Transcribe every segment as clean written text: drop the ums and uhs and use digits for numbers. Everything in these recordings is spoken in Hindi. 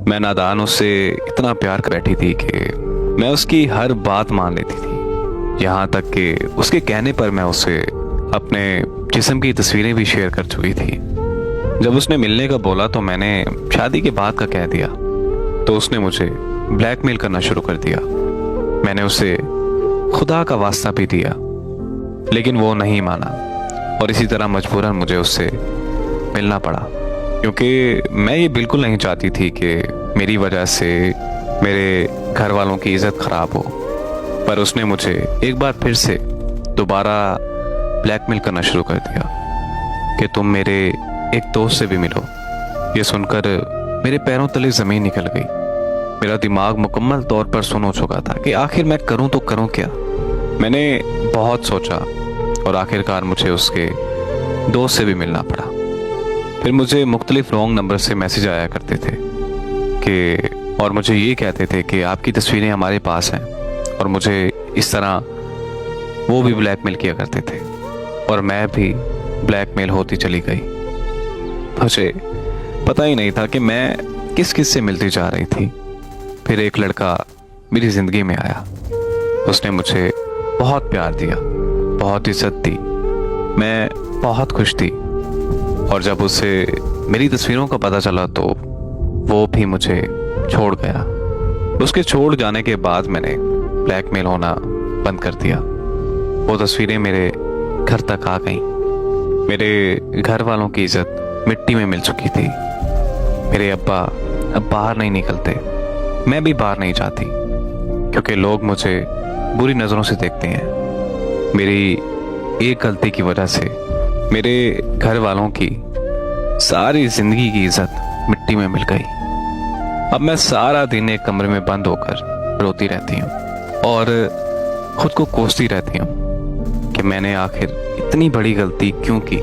मैं नादान उससे इतना प्यार कर बैठी थी कि मैं उसकी हर बात मान लेती थी। यहाँ तक कि उसके कहने पर मैं उसे अपने जिस्म की तस्वीरें भी शेयर कर चुकी थी। जब उसने मिलने का बोला तो मैंने शादी के बाद का कह दिया, तो उसने मुझे ब्लैकमेल करना शुरू कर दिया। मैंने उसे खुदा का वास्ता भी दिया, लेकिन वो नहीं माना और इसी तरह मजबूरन मुझे उससे मिलना पड़ा, क्योंकि मैं ये बिल्कुल नहीं चाहती थी कि मेरी वजह से मेरे घर वालों की इज़्ज़त ख़राब हो। पर उसने मुझे एक बार फिर से दोबारा ब्लैकमेल करना शुरू कर दिया कि तुम मेरे एक दोस्त से भी मिलो। ये सुनकर मेरे पैरों तले ज़मीन निकल गई। मेरा दिमाग मुकम्मल तौर पर सुन हो चुका था कि आखिर मैं करूं तो करूं क्या। मैंने बहुत सोचा और आखिरकार मुझे उसके दोस्त से भी मिलना पड़ा। फिर मुझे मुख्तलिफ रॉन्ग नंबर से मैसेज आया करते थे कि और मुझे ये कहते थे कि आपकी तस्वीरें हमारे पास हैं, और मुझे इस तरह वो भी ब्लैकमेल किया करते थे और मैं भी ब्लैकमेल होती चली गई। मुझे पता ही नहीं था कि मैं किस किस से मिलती जा रही थी। फिर एक लड़का मेरी ज़िंदगी में आया। उसने मुझे बहुत प्यार दिया, बहुत इज्जत दी। मैं बहुत खुश थी, और जब उसे मेरी तस्वीरों का पता चला तो वो भी मुझे छोड़ गया। उसके छोड़ जाने के बाद मैंने ब्लैकमेल होना बंद कर दिया। वो तस्वीरें मेरे घर तक आ गईं। मेरे घर वालों की इज्जत मिट्टी में मिल चुकी थी। मेरे अब्बा अब बाहर नहीं निकलते, मैं भी बाहर नहीं जाती, क्योंकि लोग मुझे बुरी नज़रों से देखते हैं। मेरी एक गलती की वजह से मेरे घर वालों की सारी ज़िंदगी की इज्जत मिट्टी में मिल गई। अब मैं सारा दिन एक कमरे में बंद होकर रोती रहती हूँ और खुद को कोसती रहती हूँ कि मैंने आखिर इतनी बड़ी गलती क्यों की।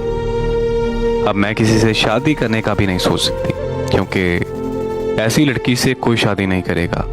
अब मैं किसी से शादी करने का भी नहीं सोच सकती, क्योंकि ऐसी लड़की से कोई शादी नहीं करेगा